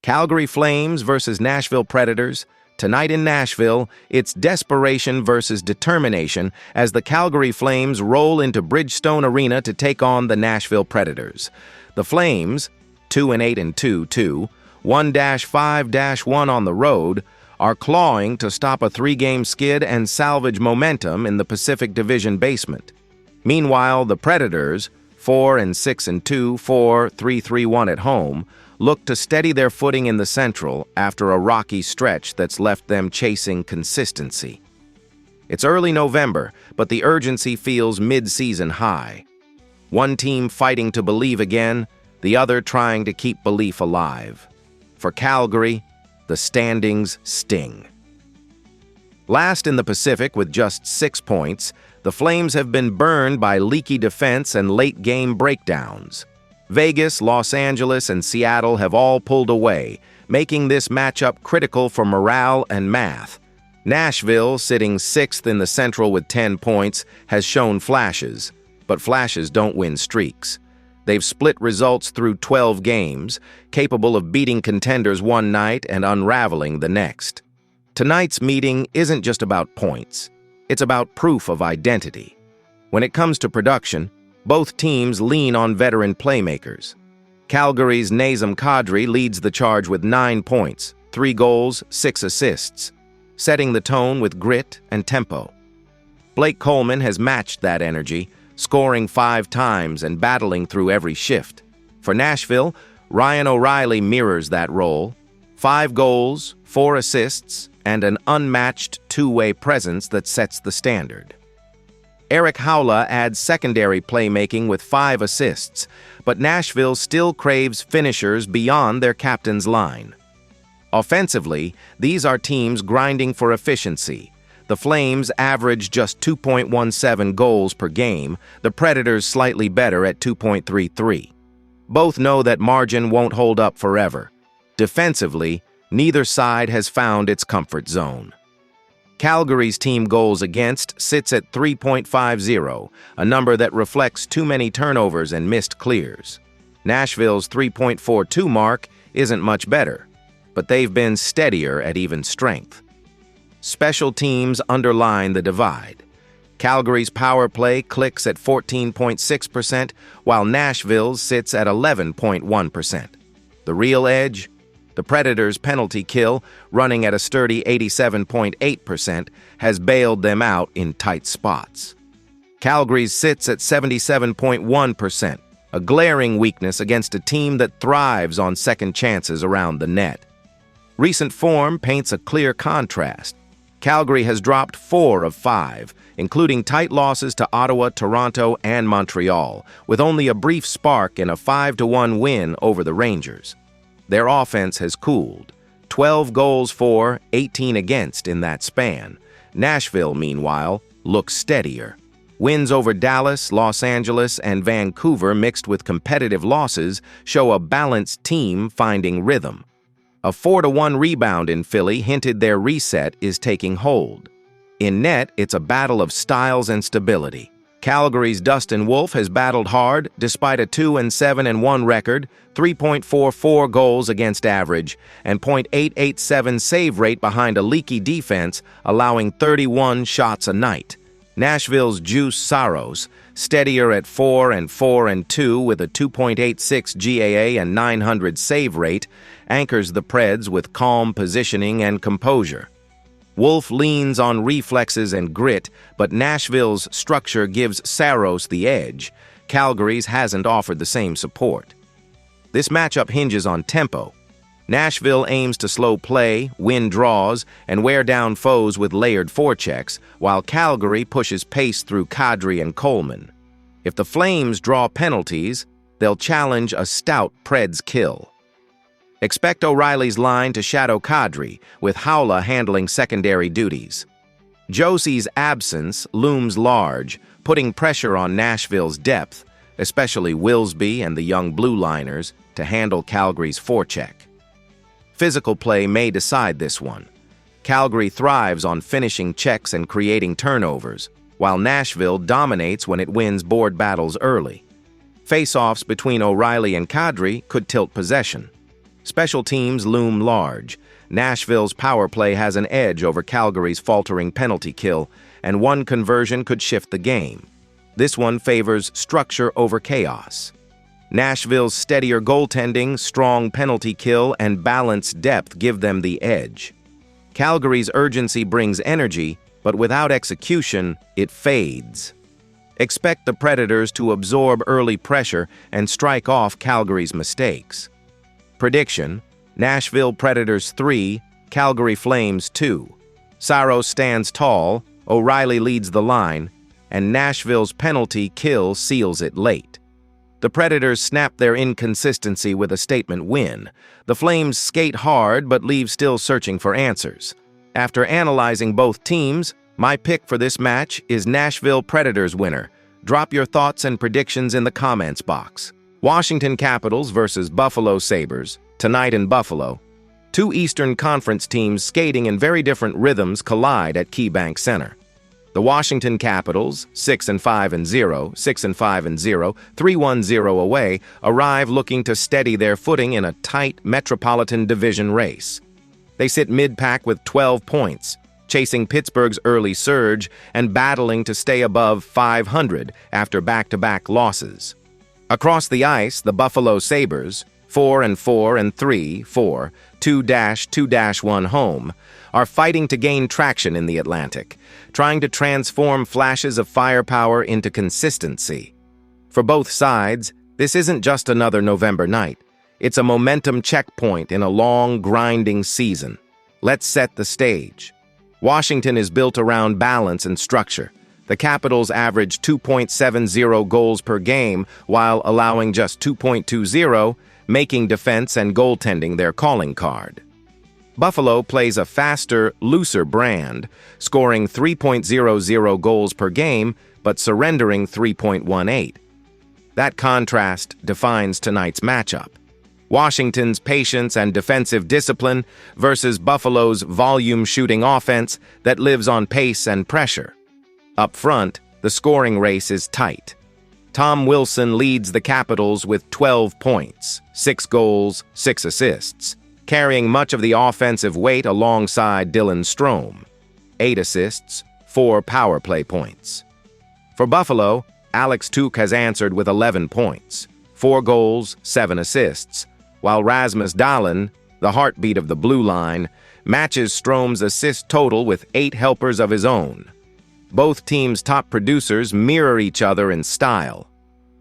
Calgary Flames versus Nashville Predators. Tonight in Nashville, it's desperation versus determination as the Calgary Flames roll into Bridgestone Arena to take on the Nashville Predators. The Flames, 2-8-2, 1-5-1 on the road, are clawing to stop a three-game skid and salvage momentum in the Pacific Division basement. Meanwhile, the Predators, 4-6-2, 4-3-3-1 at home, look to steady their footing in the Central after a rocky stretch that's left them chasing consistency. It's early November, but the urgency feels mid-season high. One team fighting to believe again, the other trying to keep belief alive. For Calgary, the standings sting. Last in the Pacific with just 6 points, the Flames have been burned by leaky defense and late-game breakdowns. Vegas, Los Angeles, and Seattle have all pulled away, making this matchup critical for morale and math. Nashville, sitting 6th in the Central with 10 points, has shown flashes, but flashes don't win streaks. They've split results through 12 games, capable of beating contenders one night and unraveling the next. Tonight's meeting isn't just about points. It's about proof of identity. When it comes to production, both teams lean on veteran playmakers. Calgary's Nazem Kadri leads the charge with 9 points, 3 goals, 6 assists, setting the tone with grit and tempo. Blake Coleman has matched that energy, scoring 5 times and battling through every shift. For Nashville, Ryan O'Reilly mirrors that role. 5 goals, 4 assists, and an unmatched two-way presence that sets the standard. Eric Haula adds secondary playmaking with 5 assists, but Nashville still craves finishers beyond their captain's line. Offensively, these are teams grinding for efficiency. The Flames average just 2.17 goals per game, the Predators slightly better at 2.33. Both know that margin won't hold up forever. Defensively, neither side has found its comfort zone. Calgary's team goals against sits at 3.50, a number that reflects too many turnovers and missed clears. Nashville's 3.42 mark isn't much better, but they've been steadier at even strength. Special teams underline the divide. Calgary's power play clicks at 14.6%, while Nashville's sits at 11.1%. The real edge? The Predators' penalty kill, running at a sturdy 87.8%, has bailed them out in tight spots. Calgary's sits at 77.1%, a glaring weakness against a team that thrives on second chances around the net. Recent form paints a clear contrast. Calgary has dropped 4 of 5, including tight losses to Ottawa, Toronto, and Montreal, with only a brief spark in a 5-1 win over the Rangers. Their offense has cooled. 12 goals for, 18 against in that span. Nashville, meanwhile, looks steadier. Wins over Dallas, Los Angeles, and Vancouver mixed with competitive losses show a balanced team finding rhythm. A 4-1 rebound in Philly hinted their reset is taking hold. In net, it's a battle of styles and stability. Calgary's Dustin Wolf has battled hard despite a 2-7-1 record, 3.44 goals against average, and .887 save rate behind a leaky defense, allowing 31 shots a night. Nashville's Juice Saros, steadier at 4-4-2 with a 2.86 GAA and 900 save rate, anchors the Preds with calm positioning and composure. Wolf leans on reflexes and grit, but Nashville's structure gives Saros the edge. Calgary's hasn't offered the same support. This matchup hinges on tempo. Nashville aims to slow play, win draws, and wear down foes with layered forechecks, while Calgary pushes pace through Kadri and Coleman. If the Flames draw penalties, they'll challenge a stout Preds kill. Expect O'Reilly's line to shadow Kadri, with Haula handling secondary duties. Josie's absence looms large, putting pressure on Nashville's depth, especially Willsby and the young blue liners, to handle Calgary's forecheck. Physical play may decide this one. Calgary thrives on finishing checks and creating turnovers, while Nashville dominates when it wins board battles early. Face-offs between O'Reilly and Kadri could tilt possession. Special teams loom large. Nashville's power play has an edge over Calgary's faltering penalty kill, and one conversion could shift the game. This one favors structure over chaos. Nashville's steadier goaltending, strong penalty kill, and balanced depth give them the edge. Calgary's urgency brings energy, but without execution, it fades. Expect the Predators to absorb early pressure and strike off Calgary's mistakes. Prediction: Nashville Predators 3, Calgary Flames 2. Saros stands tall, O'Reilly leads the line, and Nashville's penalty kill seals it late. The Predators snap their inconsistency with a statement win. The Flames skate hard but leave still searching for answers. After analyzing both teams, my pick for this match is Nashville Predators winner. Drop your thoughts and predictions in the comments box. Washington Capitals versus Buffalo Sabres, tonight in Buffalo. Two Eastern Conference teams skating in very different rhythms collide at KeyBank Center. The Washington Capitals, 6-5-0, 6-5-0, 3-1-0 away, arrive looking to steady their footing in a tight Metropolitan Division race. They sit mid-pack with 12 points, chasing Pittsburgh's early surge and battling to stay above 500 after back-to-back losses. Across the ice, the Buffalo Sabres, 4-4 and 3-4, 2-2-1 home, are fighting to gain traction in the Atlantic, trying to transform flashes of firepower into consistency. For both sides, this isn't just another November night. It's a momentum checkpoint in a long, grinding season. Let's set the stage. Washington is built around balance and structure. The Capitals average 2.70 goals per game while allowing just 2.20, making defense and goaltending their calling card. Buffalo plays a faster, looser brand, scoring 3.00 goals per game but surrendering 3.18. That contrast defines tonight's matchup. Washington's patience and defensive discipline versus Buffalo's volume-shooting offense that lives on pace and pressure. Up front, the scoring race is tight. Tom Wilson leads the Capitals with 12 points, 6 goals, 6 assists, carrying much of the offensive weight alongside Dylan Strome. 8 assists, 4 power play points. For Buffalo, Alex Tuch has answered with 11 points, 4 goals, 7 assists, while Rasmus Dahlin, the heartbeat of the blue line, matches Strome's assist total with 8 helpers of his own. Both teams' top producers mirror each other in style.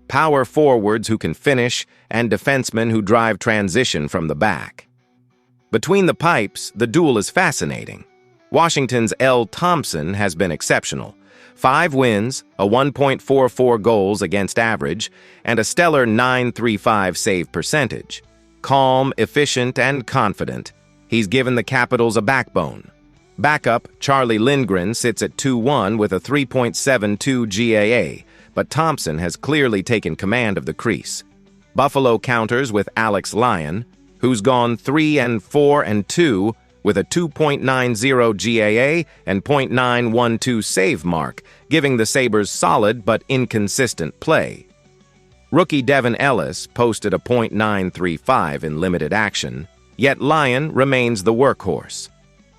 Power forwards who can finish and defensemen who drive transition from the back. Between the pipes, the duel is fascinating. Washington's L. Thompson has been exceptional. 5 wins, a 1.44 goals against average, and a stellar .935 save percentage. Calm, efficient, and confident, he's given the Capitals a backbone. Backup, Charlie Lindgren, sits at 2-1 with a 3.72 GAA, but Thompson has clearly taken command of the crease. Buffalo counters with Alex Lyon, who's gone 3-4-2 with a 2.90 GAA and .912 save mark, giving the Sabres solid but inconsistent play. Rookie Devin Ellis posted a .935 in limited action, yet Lyon remains the workhorse.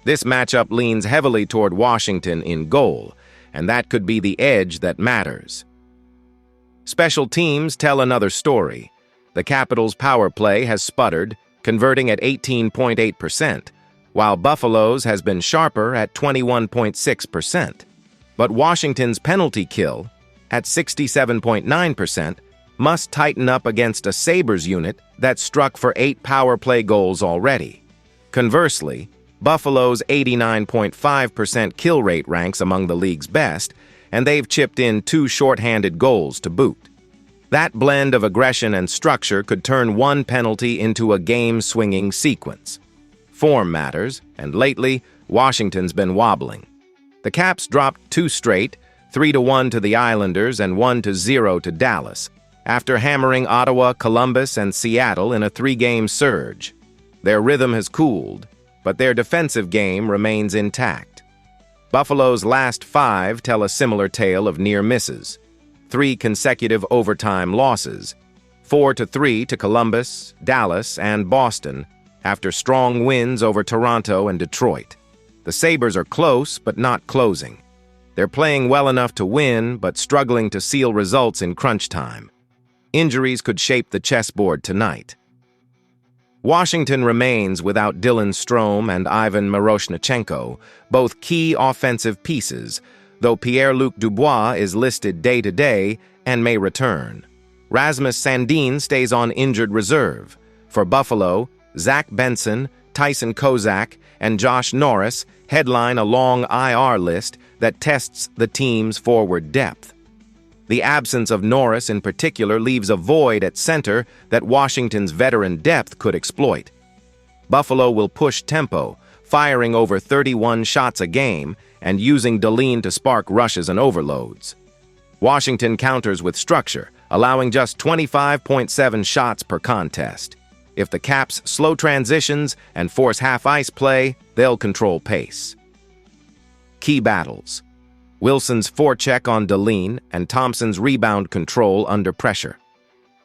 This matchup leans heavily toward Washington in goal, and that could be the edge that matters. Special teams tell another story. The Capitals' power play has sputtered, converting at 18.8%, while Buffalo's has been sharper at 21.6%. But Washington's penalty kill, at 67.9%, must tighten up against a Sabres unit that struck for 8 power play goals already. Conversely, Buffalo's 89.5% kill rate ranks among the league's best, and they've chipped in 2 shorthanded goals to boot. That blend of aggression and structure could turn one penalty into a game-swinging sequence. Form matters, and lately, Washington's been wobbling. The Caps dropped 2 straight, 3-1 to the Islanders and 1-0 to Dallas, after hammering Ottawa, Columbus, and Seattle in a 3-game surge. Their rhythm has cooled, but their defensive game remains intact. Buffalo's last 5 tell a similar tale of near misses. 3 consecutive overtime losses, 4-3 to Columbus, Dallas, and Boston, after strong wins over Toronto and Detroit. The Sabres are close, but not closing. They're playing well enough to win, but struggling to seal results in crunch time. Injuries could shape the chessboard tonight. Washington remains without Dylan Strome and Ivan Miroshnichenko, both key offensive pieces, though Pierre-Luc Dubois is listed day-to-day and may return. Rasmus Sandin stays on injured reserve. For Buffalo, Zach Benson, Tyson Kozak, and Josh Norris headline a long IR list that tests the team's forward depth. The absence of Norris in particular leaves a void at center that Washington's veteran depth could exploit. Buffalo will push tempo, firing over 31 shots a game and using Dahlin to spark rushes and overloads. Washington counters with structure, allowing just 25.7 shots per contest. If the Caps slow transitions and force half-ice play, they'll control pace. Key battles: Wilson's forecheck on Dahlin and Thompson's rebound control under pressure.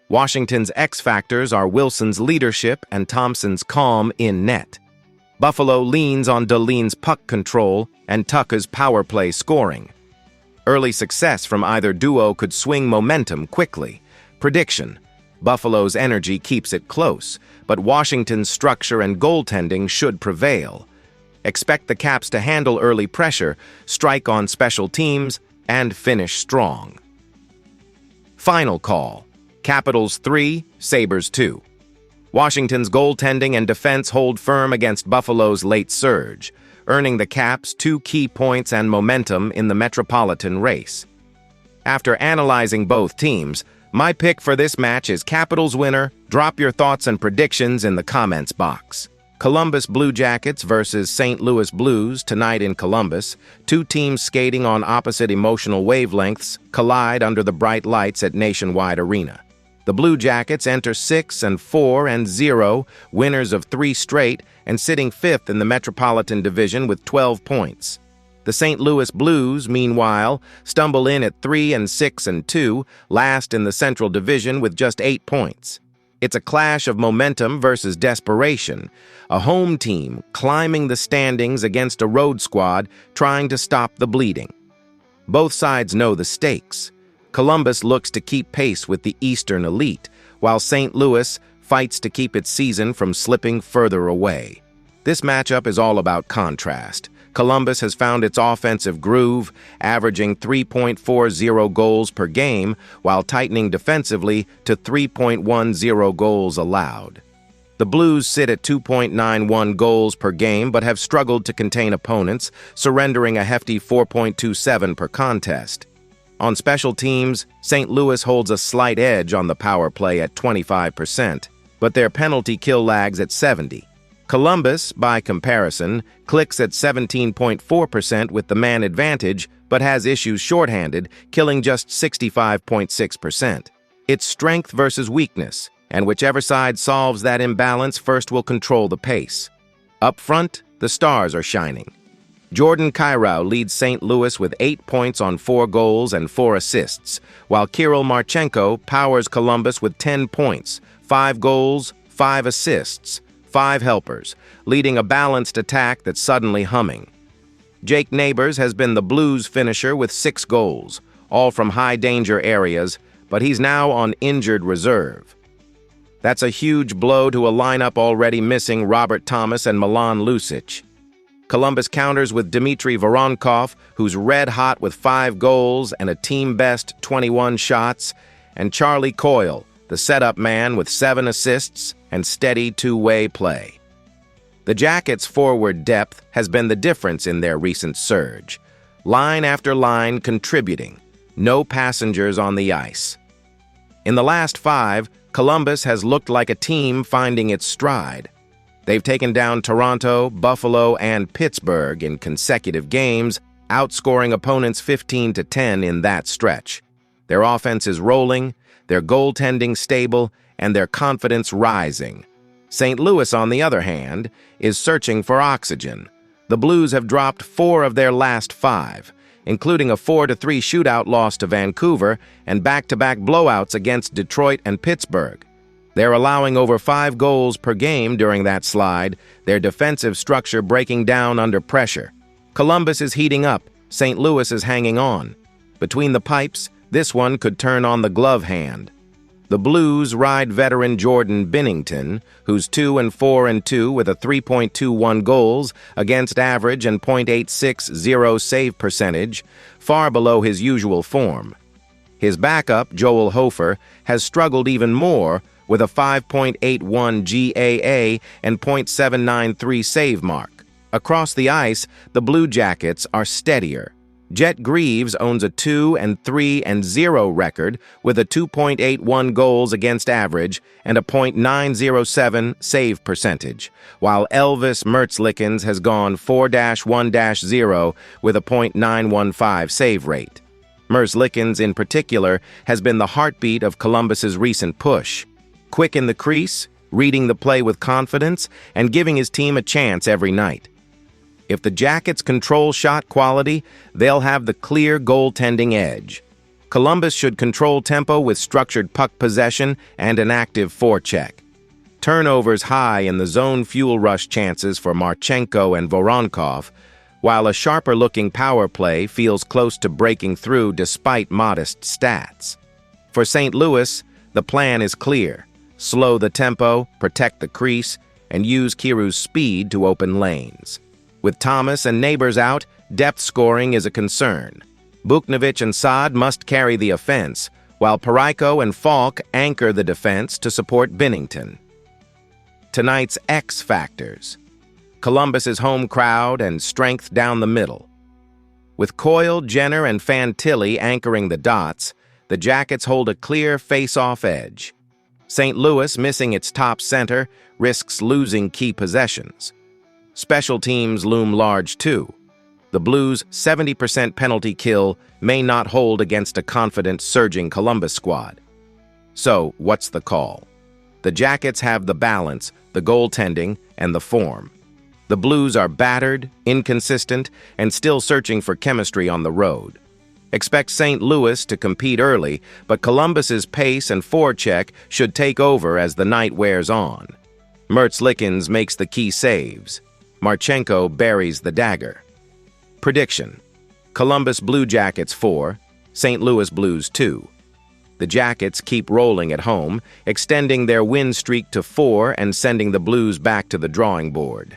Washington's X-factors are Wilson's leadership and Thompson's calm in net. Buffalo leans on Dahlin's puck control and Tucker's power play scoring. Early success from either duo could swing momentum quickly. Prediction: Buffalo's energy keeps it close, but Washington's structure and goaltending should prevail. Expect the Caps to handle early pressure, strike on special teams, and finish strong. Final call: Capitals 3, Sabres 2. Washington's goaltending and defense hold firm against Buffalo's late surge, earning the Caps 2 key points and momentum in the Metropolitan race. After analyzing both teams, my pick for this match is Capitals winner. Drop your thoughts and predictions in the comments box. Columbus Blue Jackets versus St. Louis Blues tonight in Columbus. Two teams skating on opposite emotional wavelengths collide under the bright lights at Nationwide Arena. The Blue Jackets enter 6-4-0, winners of 3 straight, and sitting 5th in the Metropolitan Division with 12 points. The St. Louis Blues, meanwhile, stumble in at 3-6-2, last in the Central Division with just 8 points. It's a clash of momentum versus desperation, a home team climbing the standings against a road squad trying to stop the bleeding. Both sides know the stakes. Columbus looks to keep pace with the Eastern elite, while St. Louis fights to keep its season from slipping further away. This matchup is all about contrast. Columbus has found its offensive groove, averaging 3.40 goals per game, while tightening defensively to 3.10 goals allowed. The Blues sit at 2.91 goals per game but have struggled to contain opponents, surrendering a hefty 4.27 per contest. On special teams, St. Louis holds a slight edge on the power play at 25%, but their penalty kill lags at 70. Columbus, by comparison, clicks at 17.4% with the man advantage, but has issues shorthanded, killing just 65.6%. It's strength versus weakness, and whichever side solves that imbalance first will control the pace. Up front, the stars are shining. Jordan Kyrou leads St. Louis with 8 points on 4 goals and 4 assists, while Kirill Marchenko powers Columbus with 10 points, 5 goals, 5 assists, 5 helpers, leading a balanced attack that's suddenly humming. Jake Neighbors has been the Blues finisher with 6 goals, all from high-danger areas, but he's now on injured reserve. That's a huge blow to a lineup already missing Robert Thomas and Milan Lucic. Columbus counters with Dmitry Voronkov, who's red-hot with 5 goals and a team-best 21 shots, and Charlie Coyle, the setup man with 7 assists and steady two-way play. The Jackets' forward depth has been the difference in their recent surge. Line after line contributing. No passengers on the ice. In the last 5, Columbus has looked like a team finding its stride. They've taken down Toronto, Buffalo, and Pittsburgh in consecutive games, outscoring opponents 15-10 in that stretch. Their offense is rolling, their goaltending stable, and their confidence rising. St. Louis, on the other hand, is searching for oxygen. The Blues have dropped 4 of their last 5, including a 4-3 shootout loss to Vancouver and back-to-back blowouts against Detroit and Pittsburgh. They're allowing over 5 goals per game during that slide, their defensive structure breaking down under pressure. Columbus is heating up, St. Louis is hanging on. Between the pipes, this one could turn on the glove hand. The Blues ride veteran Jordan Binnington, who's 2-4-2 with a 3.21 goals against average and .860 save percentage, far below his usual form. His backup, Joel Hofer, has struggled even more with a 5.81 GAA and .793 save mark. Across the ice, the Blue Jackets are steadier. Jet Greaves owns a 2-3-0 record with a 2.81 goals against average and a .907 save percentage, while Elvis Mertzlickens has gone 4-1-0 with a .915 save rate. Mertzlickens, in particular, has been the heartbeat of Columbus's recent push. Quick in the crease, reading the play with confidence, and giving his team a chance every night. If the Jackets control shot quality, they'll have the clear goaltending edge. Columbus should control tempo with structured puck possession and an active forecheck. Turnovers high in the zone fuel rush chances for Marchenko and Voronkov, while a sharper-looking power play feels close to breaking through despite modest stats. For St. Louis, the plan is clear. Slow the tempo, protect the crease, and use Kiru's speed to open lanes. With Thomas and Neighbors out, depth scoring is a concern. Buchnevich and Saad must carry the offense, while Parayko and Falk anchor the defense to support Binnington. Tonight's X factors: Columbus's home crowd and strength down the middle. With Coyle, Jenner, and Fantilli anchoring the dots, the Jackets hold a clear face-off edge. St. Louis, missing its top center, risks losing key possessions. Special teams loom large, too. The Blues' 70% penalty kill may not hold against a confident, surging Columbus squad. So, what's the call? The Jackets have the balance, the goaltending, and the form. The Blues are battered, inconsistent, and still searching for chemistry on the road. Expect St. Louis to compete early, but Columbus's pace and forecheck should take over as the night wears on. Mertzlickens makes the key saves. Marchenko buries the dagger. Prediction: Columbus Blue Jackets 4, St. Louis Blues 2. The Jackets keep rolling at home, extending their win streak to 4 and sending the Blues back to the drawing board.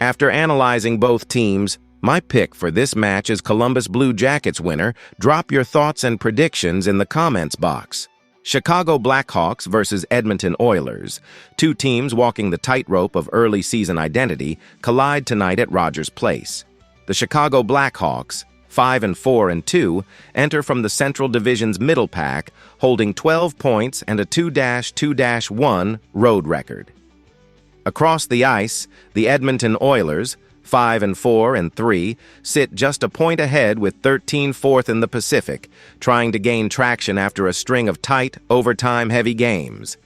After analyzing both teams, my pick for this match is Columbus Blue Jackets winner. Drop your thoughts and predictions in the comments box. Chicago Blackhawks versus Edmonton Oilers, two teams walking the tightrope of early season identity, collide tonight at Rogers Place. The Chicago Blackhawks, 5-4-2, enter from the Central Division's middle pack, holding 12 points and a 2-2-1 road record. Across the ice, the Edmonton Oilers, 5-4-3, sit just a point ahead with 13th in the Pacific, trying to gain traction after a string of tight, overtime-heavy games.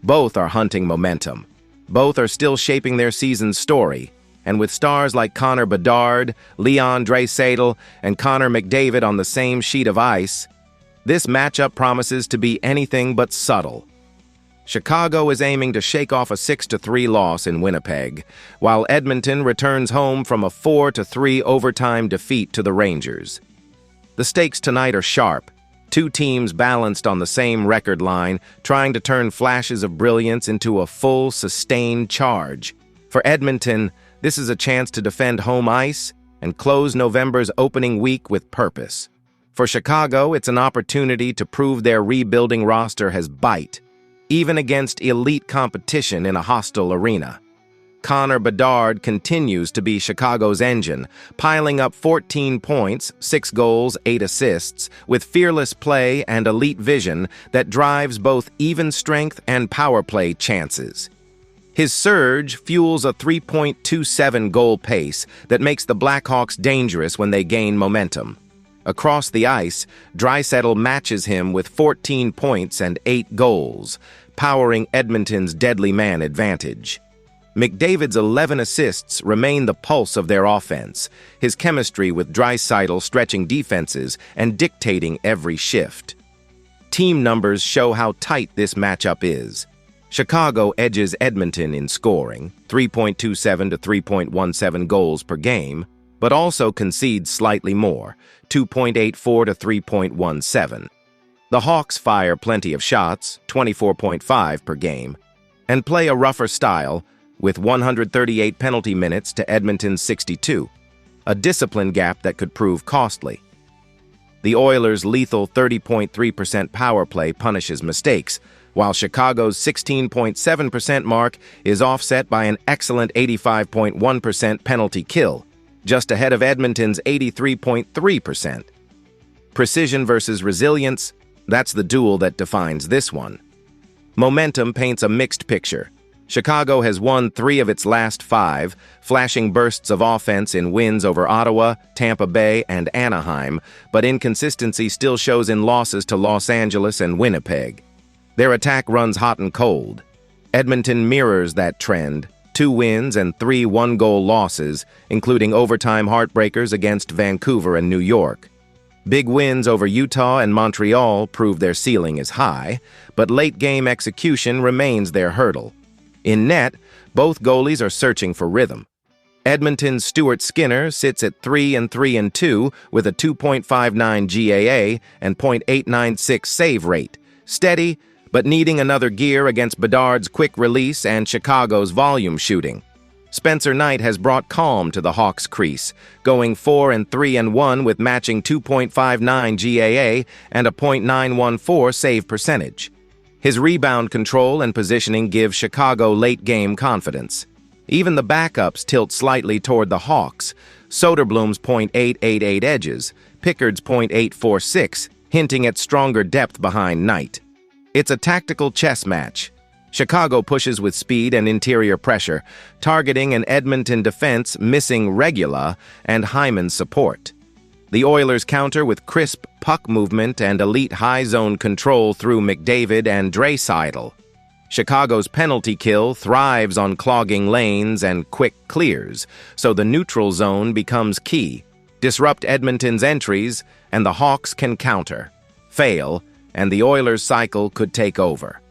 Both are hunting momentum. Both are still shaping their season's story, and with stars like Connor Bedard, Leon Draisaitl, and Connor McDavid on the same sheet of ice, this matchup promises to be anything but subtle. Chicago is aiming to shake off a 6-3 loss in Winnipeg, while Edmonton returns home from a 4-3 overtime defeat to the Rangers. The stakes tonight are sharp, two teams balanced on the same record line, trying to turn flashes of brilliance into a full, sustained charge. For Edmonton, this is a chance to defend home ice and close November's opening week with purpose. For Chicago, it's an opportunity to prove their rebuilding roster has bite, even against elite competition in a hostile arena. Connor Bedard continues to be Chicago's engine, piling up 14 points, 6 goals, 8 assists, with fearless play and elite vision that drives both even strength and power play chances. His surge fuels a 3.27 goal pace that makes the Blackhawks dangerous when they gain momentum. Across the ice, Draisaitl matches him with 14 points and 8 goals, powering Edmonton's deadly man advantage. McDavid's 11 assists remain the pulse of their offense, his chemistry with Draisaitl stretching defenses and dictating every shift. Team numbers show how tight this matchup is. Chicago edges Edmonton in scoring, 3.27 to 3.17 goals per game, but also concedes slightly more, 2.84 to 3.17. The Hawks fire plenty of shots, 24.5 per game, and play a rougher style with 138 penalty minutes to Edmonton's 62, a discipline gap that could prove costly. The Oilers' lethal 30.3% power play punishes mistakes, while Chicago's 16.7% mark is offset by an excellent 85.1% penalty kill, just ahead of Edmonton's 83.3%. Precision versus resilience, that's the duel that defines this one. Momentum paints a mixed picture. Chicago has won 3 of its last 5, flashing bursts of offense in wins over Ottawa, Tampa Bay, and Anaheim, but inconsistency still shows in losses to Los Angeles and Winnipeg. Their attack runs hot and cold. Edmonton mirrors that trend, 2 wins and 3 one-goal losses, including overtime heartbreakers against Vancouver and New York. Big wins over Utah and Montreal prove their ceiling is high, but late-game execution remains their hurdle. In net, both goalies are searching for rhythm. Edmonton's Stuart Skinner sits at 3-3-2 with a 2.59 GAA and .896 save rate, steady, but needing another gear against Bedard's quick release and Chicago's volume shooting. Spencer Knight has brought calm to the Hawks' crease, going 4-3-1 with matching 2.59 GAA and a .914 save percentage. His rebound control and positioning give Chicago late-game confidence. Even the backups tilt slightly toward the Hawks. Soderblom's .888 edges, Pickard's .846, hinting at stronger depth behind Knight. It's a tactical chess match. Chicago pushes with speed and interior pressure, targeting an Edmonton defense missing Regula and Hyman's support. The Oilers counter with crisp puck movement and elite high-zone control through McDavid and Draisaitl. Chicago's penalty kill thrives on clogging lanes and quick clears, so the neutral zone becomes key. Disrupt Edmonton's entries, and the Hawks can counter. Fail, and the Oilers' cycle could take over.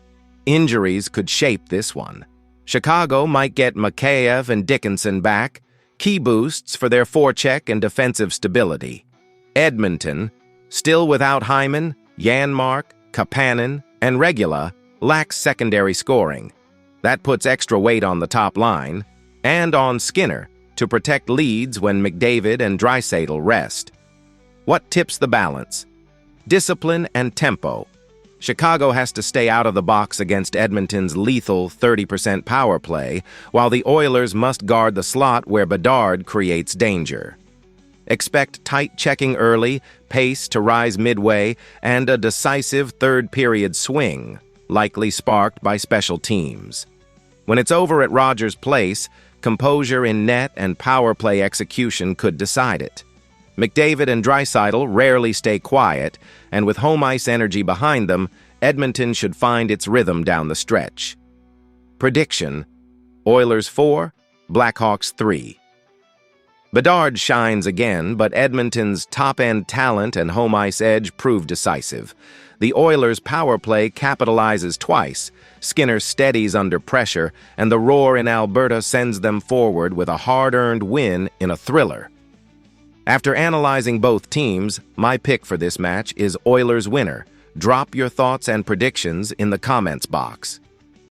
Injuries could shape this one. Chicago might get Mikheyev and Dickinson back, key boosts for their forecheck and defensive stability. Edmonton, still without Hyman, Janmark, Kapanen, and Regula, lacks secondary scoring. That puts extra weight on the top line, and on Skinner, to protect leads when McDavid and Draisaitl rest. What tips the balance? Discipline and tempo. Chicago has to stay out of the box against Edmonton's lethal 30% power play, while the Oilers must guard the slot where Bedard creates danger. Expect tight checking early, pace to rise midway, and a decisive third-period swing, likely sparked by special teams. When it's over at Rogers Place, composure in net and power play execution could decide it. McDavid and Draisaitl rarely stay quiet, and with home ice energy behind them, Edmonton should find its rhythm down the stretch. Prediction: Oilers 4, Blackhawks 3. Bedard shines again, but Edmonton's top-end talent and home ice edge prove decisive. The Oilers' power play capitalizes twice. Skinner steadies under pressure, and the roar in Alberta sends them forward with a hard-earned win in a thriller. After analyzing both teams, my pick for this match is Oilers winner. Drop your thoughts and predictions in the comments box.